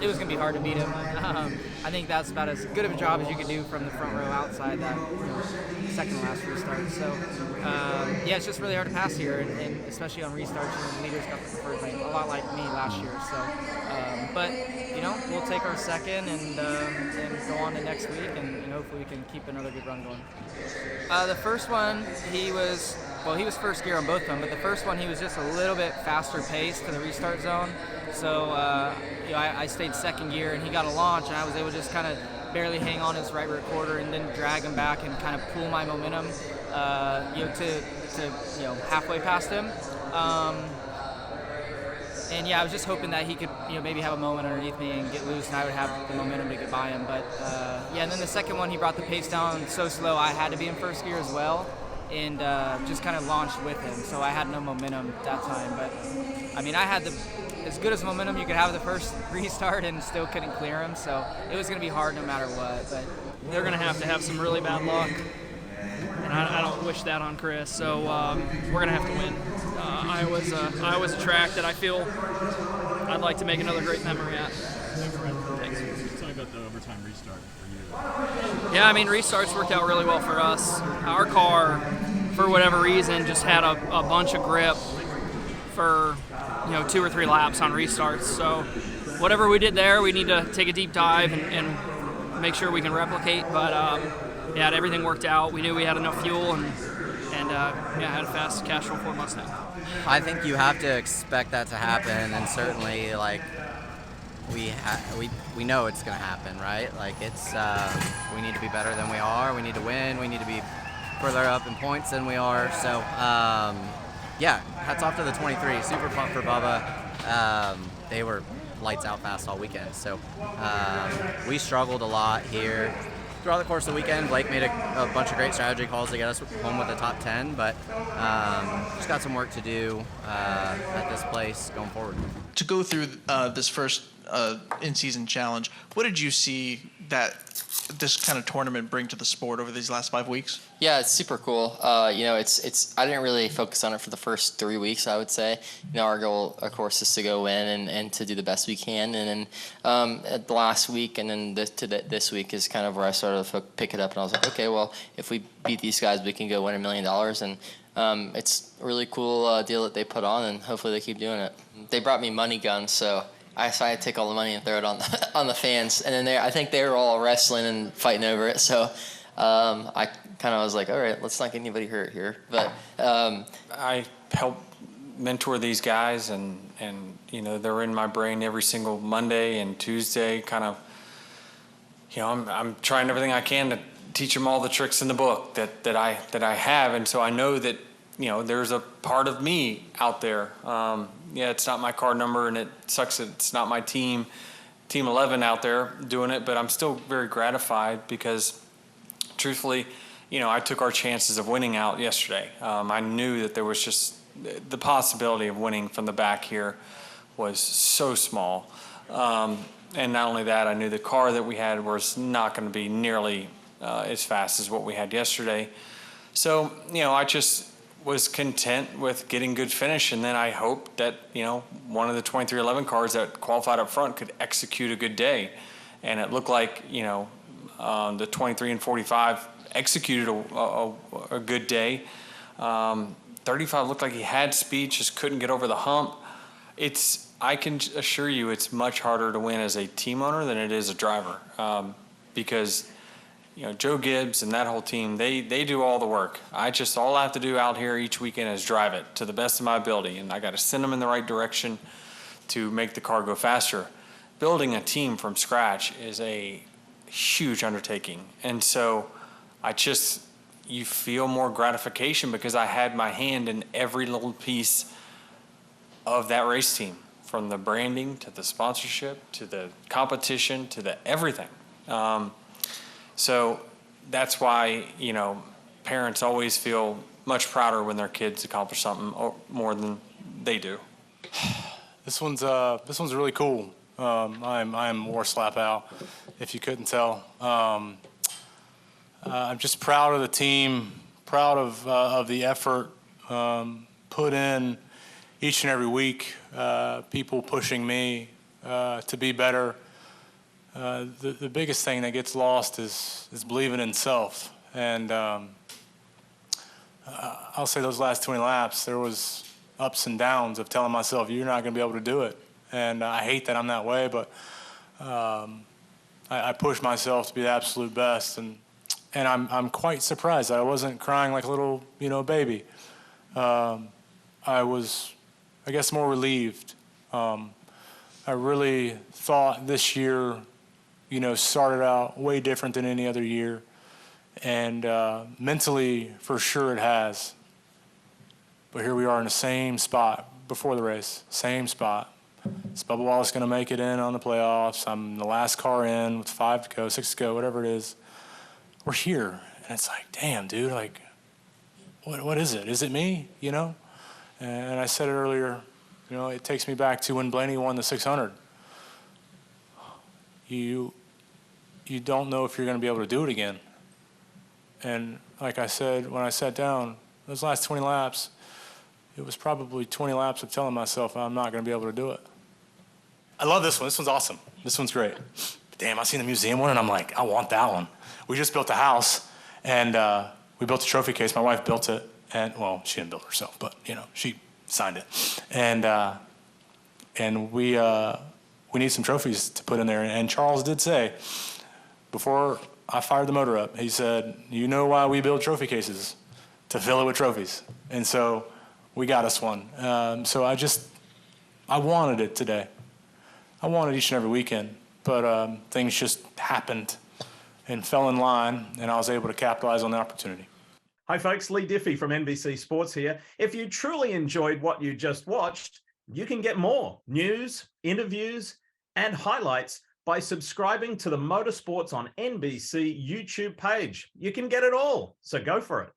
it was going to be hard to beat him. I think that's about as good of a job as you could do from the front row outside that second to last restart. So, yeah, it's just really hard to pass here, and especially on restarts. The leaders got the preferred lane, a lot like me last year. So, but we'll take our second and go on to next week, and hopefully we can keep another good run going. The first one, he was first gear on both of them, but the first one he was just a little bit faster paced to the restart zone. So I stayed second gear, and he got a launch, and I was able to just kind of barely hang on his right rear quarter and then drag him back and kind of pull my momentum, to halfway past him. And yeah, I was just hoping that he could, maybe have a moment underneath me and get loose, and I would have the momentum to get by him. But yeah, and then the second one, he brought the pace down so slow, I had to be in first gear as well, and just kind of launched with him. So I had no momentum that time. But I mean, I had as good as momentum you could have the first restart, and still couldn't clear him. So it was going to be hard no matter what. But they're going to have some really bad luck, and I don't wish that on Chris. So we're going to have to win. Iowa's a track that I feel I'd like to make another great memory at. Thanks. Tell me about the overtime restart for you. Yeah, I mean, restarts worked out really well for us. Our car, for whatever reason, just had a bunch of grip for 2 or 3 laps on restarts. So whatever we did there, we need to take a deep dive and make sure we can replicate. But yeah, everything worked out. We knew we had enough fuel, and had a fast Castrol 4 Mustang. I think you have to expect that to happen, and certainly we know it's going to happen, right? Like it's we need to be better than we are. We need to win. We need to be further up in points than we are. So yeah, hats off to the 23. Super pumped for Bubba. They were lights out fast all weekend. So we struggled a lot here. Throughout the course of the weekend, Blake made a bunch of great strategy calls to get us home with the top 10, but just got some work to do at this place going forward. To go through this first in-season challenge, what did you see that this kind of tournament bring to the sport over these last 5 weeks? Yeah, it's super cool. It's I didn't really focus on it for the first 3 weeks, I would say. Our goal, of course, is to go in and to do the best we can. And then at the last week and then this week is kind of where I started to pick it up. And I was like, okay, well, if we beat these guys, we can go win $1 million. And it's a really cool deal that they put on, and hopefully they keep doing it. They brought me money guns, so I decided to take all the money and throw it on the fans. And then I think they were all wrestling and fighting over it. So I kind of was like, all right, let's not get anybody hurt here. But I help mentor these guys, and they're in my brain every single Monday and Tuesday. Kind of, I'm trying everything I can to teach them all the tricks in the book that I have, and so I know that there's a part of me out there. Yeah, it's not my card number, and it sucks that it's not my team 11 out there doing it, but I'm still very gratified because, truthfully, I took our chances of winning out yesterday. I knew that there was just the possibility of winning from the back here was so small. And not only that, I knew the car that we had was not going to be nearly as fast as what we had yesterday. So, I just was content with getting good finish, and then I hoped that one of the 2311 cars that qualified up front could execute a good day, and it looked like the 23 and 45 executed a good day. 35 looked like he had speed, just couldn't get over the hump. I can assure you it's much harder to win as a team owner than it is a driver, because Joe Gibbs and that whole team, they do all the work. All I have to do out here each weekend is drive it to the best of my ability, and I got to send them in the right direction to make the car go faster. Building a team from scratch is a huge undertaking, and so you feel more gratification because I had my hand in every little piece of that race team, from the branding to the sponsorship to the competition to the everything. So that's why, parents always feel much prouder when their kids accomplish something more than they do. This one's really cool. I'm more slap out, if you couldn't tell. I'm just proud of the team, proud of the effort put in each and every week. People pushing me to be better. the biggest thing that gets lost is believing in self. And I'll say those last 20 laps, there was ups and downs of telling myself, you're not going to be able to do it. And I hate that I'm that way, but I push myself to be the absolute best. And I'm quite surprised that I wasn't crying like a little, baby. I was, I guess, more relieved. I really thought this year, started out way different than any other year. And mentally, for sure it has. But here we are in the same spot before the race, same spot. Is Bubba Wallace going to make it in on the playoffs? I'm the last car in with 5 to go, 6 to go, whatever it is. We're here. And it's like, damn, dude, like, what is it? Is it me, And I said it earlier, it takes me back to when Blaney won the 600. You don't know if you're going to be able to do it again. And like I said, when I sat down, those last 20 laps, it was probably 20 laps of telling myself I'm not going to be able to do it. I love this one. This one's awesome. This one's great. Damn, I seen the museum one, and I'm like, I want that one. We just built a house, and we built a trophy case. My wife built it, and, well, she didn't build it herself, but, she signed it. And we need some trophies to put in there. And Charles did say, before I fired the motor up, he said, you know why we build trophy cases? To fill it with trophies. And so we got us one. So I wanted it today. I wanted each and every weekend, but things just happened and fell in line, and I was able to capitalize on the opportunity. Hi folks, Lee Diffie from NBC Sports here. If you truly enjoyed what you just watched, you can get more news, interviews, and highlights by subscribing to the Motorsports on NBC YouTube page. You can get it all, so go for it.